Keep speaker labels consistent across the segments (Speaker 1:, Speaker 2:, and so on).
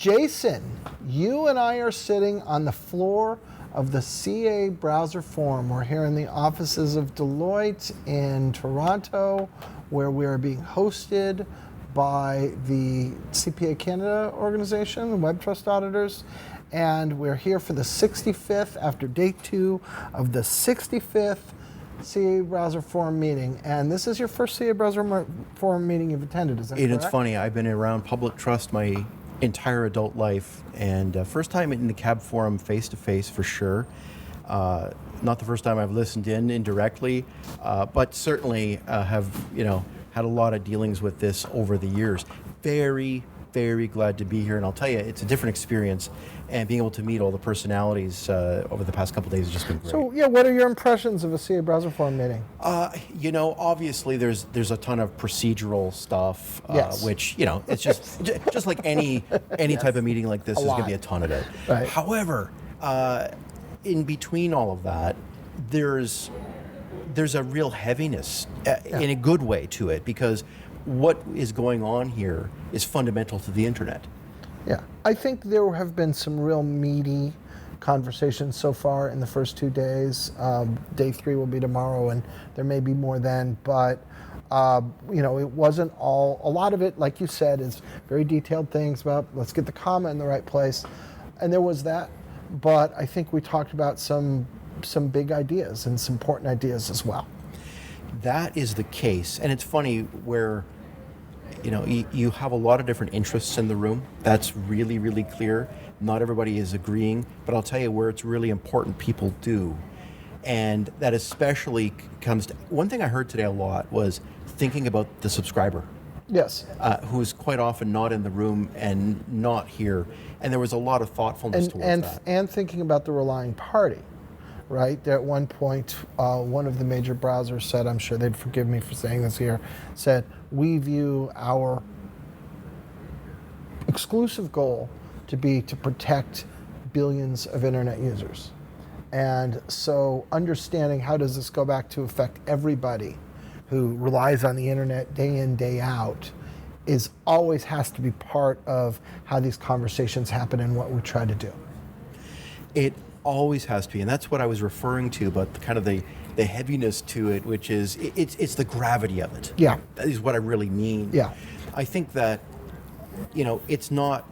Speaker 1: Jason, you and I are sitting on the floor of the CA Browser Forum. We're here in the offices of Deloitte in Toronto, where we are being hosted by the CPA Canada organization, the Web Trust Auditors, and we're here for the 65th, after day 2 of the 65th CA Browser Forum meeting. And this is your first CA Browser Forum meeting you've attended, is that correct?
Speaker 2: It's funny, I've been around public trust my entire adult life, and first time in the CAB Forum face-to-face for sure. Not the first time I've listened in indirectly, but certainly have had a lot of dealings with this over the years. Very, very glad to be here, and I'll tell you, it's a different experience, and being able to meet all the personalities over the past couple of days has just been great.
Speaker 1: So, what are your impressions of a CA Browser Forum meeting?
Speaker 2: Obviously there's a ton of procedural stuff,
Speaker 1: Yes.
Speaker 2: which, it's just like any type of meeting like this, there's going to be a ton of it.
Speaker 1: Right.
Speaker 2: However, in between all of that, there's a real heaviness in a good way to it, because what is going on here is fundamental to the internet.
Speaker 1: Yeah, I think there have been some real meaty conversations so far in the first 2 days. Day 3 will be tomorrow, and there may be more then, but it wasn't all, a lot of it, like you said, is very detailed things about let's get the comma in the right place, and there was that, but I think we talked about some big ideas and some important ideas as well.
Speaker 2: That is the case, and it's funny where you have a lot of different interests in the room. That's really, really clear. Not everybody is agreeing, but I'll tell you where it's really important, people do. And that especially comes to, one thing I heard today a lot was thinking about the subscriber.
Speaker 1: Yes.
Speaker 2: Who is quite often not in the room and not here. And there was a lot of thoughtfulness towards that.
Speaker 1: And thinking about the relying party. Right? At one point, one of the major browsers said, I'm sure they'd forgive me for saying this here, said, we view our exclusive goal to be to protect billions of internet users. And so understanding how does this go back to affect everybody who relies on the internet day in, day out, always has to be part of how these conversations happen and what we try to do.
Speaker 2: It always has to be, and that's what I was referring to about the heaviness to it, which is it's the gravity of it.
Speaker 1: Yeah,
Speaker 2: that is what I really mean.
Speaker 1: Yeah,
Speaker 2: I think that it's not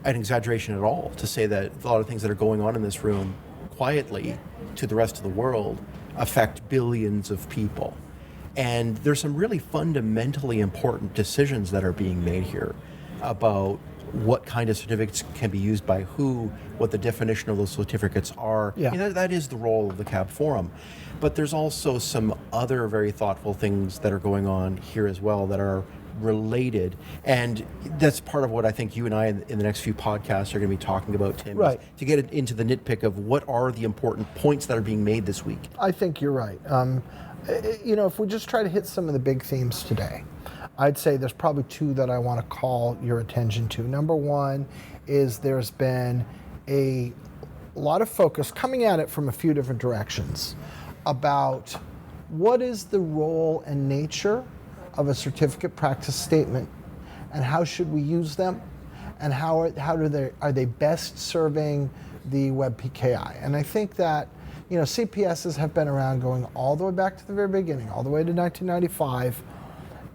Speaker 2: an exaggeration at all to say that a lot of things that are going on in this room quietly to the rest of the world affect billions of people, and there's some really fundamentally important decisions that are being made here about what kind of certificates can be used by who, what the definition of those certificates are.
Speaker 1: Yeah.
Speaker 2: That is the role of the CAB Forum. But there's also some other very thoughtful things that are going on here as well that are related. And that's part of what I think you and I in the next few podcasts are going to be talking about, Tim,
Speaker 1: right,
Speaker 2: to get into the nitpick of what are the important points that are being made this week.
Speaker 1: I think you're right. If we just try to hit some of the big themes today, I'd say there's probably 2 that I want to call your attention to. Number 1 is there's been a lot of focus coming at it from a few different directions about what is the role and nature of a certificate practice statement, and how should we use them, and are they best serving the Web PKI? And I think that CPSs have been around going all the way back to the very beginning, all the way to 1995.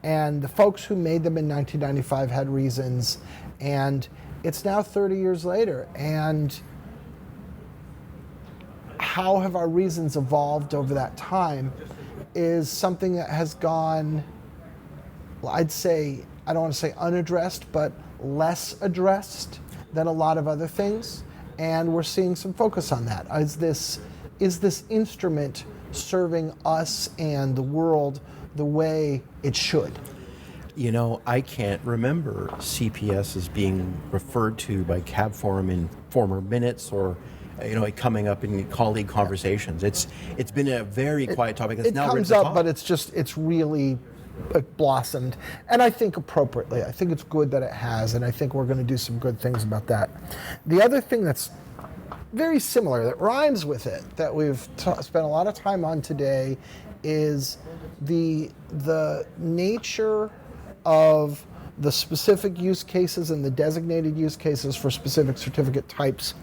Speaker 1: And the folks who made them in 1995 had reasons, and it's now 30 years later, and how have our reasons evolved over that time is something that has gone, well, I'd say, I don't want to say unaddressed, but less addressed than a lot of other things, and we're seeing some focus on that. Is this instrument serving us and the world the way it should?
Speaker 2: I can't remember CPS as being referred to by CAB Forum in former minutes or coming up in colleague conversations. It's been a very quiet topic. It's now
Speaker 1: comes up, but it's really blossomed, and I think appropriately. I think it's good that it has, and I think we're going to do some good things about that. The other thing that's very similar, that rhymes with it, that we've spent a lot of time on today, is the nature of the specific use cases and the designated use cases for specific certificate types,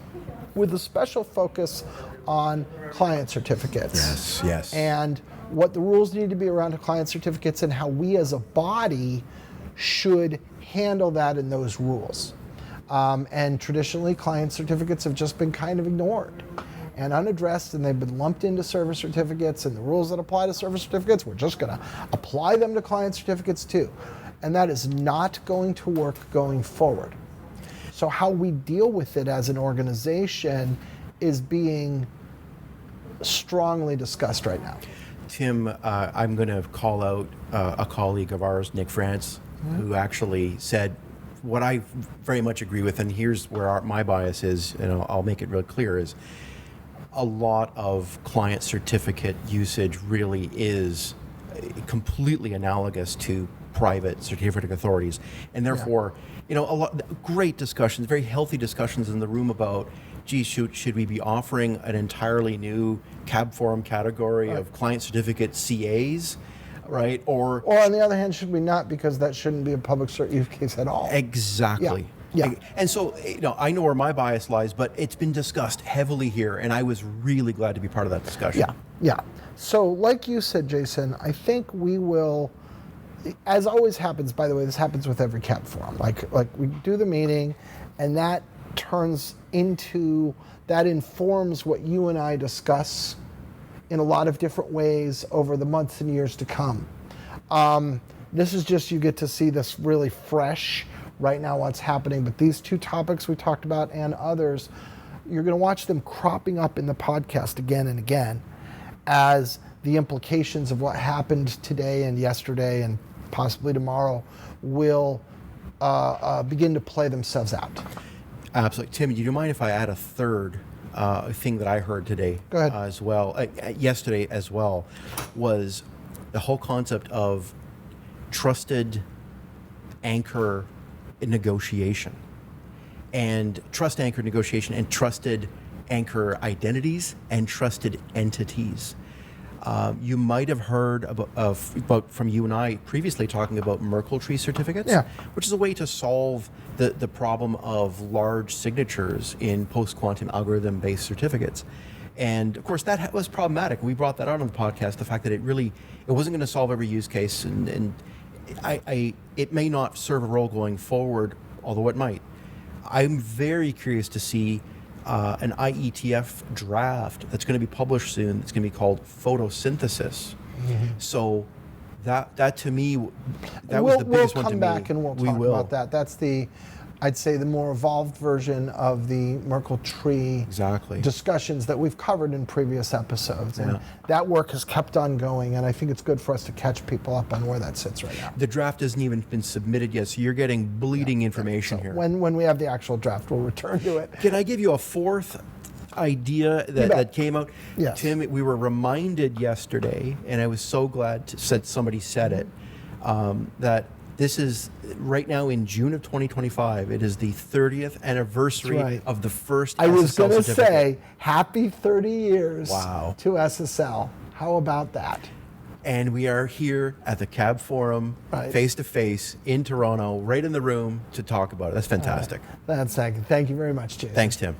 Speaker 1: with a special focus on client certificates.
Speaker 2: Yes.
Speaker 1: And what the rules need to be around client certificates and how we as a body should handle that in those rules. And traditionally, client certificates have just been kind of ignored and unaddressed, and they've been lumped into service certificates, and the rules that apply to service certificates, we're just going to apply them to client certificates too. And that is not going to work going forward. So how we deal with it as an organization is being strongly discussed right now.
Speaker 2: Tim, I'm going to call out a colleague of ours, Nick France, who actually said what I very much agree with, and here's where my bias is, and I'll make it real clear, is a lot of client certificate usage really is completely analogous to private certificate authorities, and therefore, a lot great discussions, very healthy discussions in the room about, gee, should we be offering an entirely new CAB forum category of client certificate CAs, right? Or
Speaker 1: on the other hand, should we not, because that shouldn't be a public cert use case at all.
Speaker 2: Exactly.
Speaker 1: Yeah.
Speaker 2: And so, I know where my bias lies, but it's been discussed heavily here, and I was really glad to be part of that discussion.
Speaker 1: Yeah. So, like you said, Jason, I think we will, as always happens, by the way, this happens with every CAB forum. Like we do the meeting, and that informs what you and I discuss in a lot of different ways over the months and years to come. This is just, you get to see this really fresh right now, what's happening. But these two topics we talked about and others, you're going to watch them cropping up in the podcast again and again as the implications of what happened today and yesterday and possibly tomorrow will begin to play themselves out.
Speaker 2: Absolutely. Tim, do you mind if I add a third thing that I heard today?
Speaker 1: Go ahead.
Speaker 2: As well, yesterday as well, was the whole concept of trusted anchor negotiation and trust anchor negotiation and trusted anchor identities and trusted entities. You might have heard about from you and I previously talking about Merkle tree certificates, which is a way to solve the problem of large signatures in post-quantum algorithm-based certificates. And of course, that was problematic. We brought that out on the podcast, the fact that it wasn't going to solve every use case, and it may not serve a role going forward, although it might. I'm very curious to see an IETF draft that's going to be published soon. It's going to be called photosynthesis. So that to me, that was the biggest one to me.
Speaker 1: We'll come back and we'll talk about that. That's I'd say the more evolved version of the Merkle tree discussions that we've covered in previous episodes. And that work has kept on going, and I think it's good for us to catch people up on where that sits right now.
Speaker 2: The draft hasn't even been submitted yet, so you're getting bleeding information here.
Speaker 1: When we have the actual draft, we'll return to it.
Speaker 2: Can I give you a fourth idea that came out?
Speaker 1: Yes.
Speaker 2: Tim, we were reminded yesterday, and I was so glad somebody said it, that this is right now in June of 2025. It is the 30th anniversary of the first SSL
Speaker 1: I was going to
Speaker 2: certificate.
Speaker 1: say, happy 30 years to SSL. How about that?
Speaker 2: And we are here at the CAB Forum, face-to-face in Toronto, right in the room to talk about it. That's fantastic.
Speaker 1: That's thank you very much, Jason.
Speaker 2: Thanks, Tim.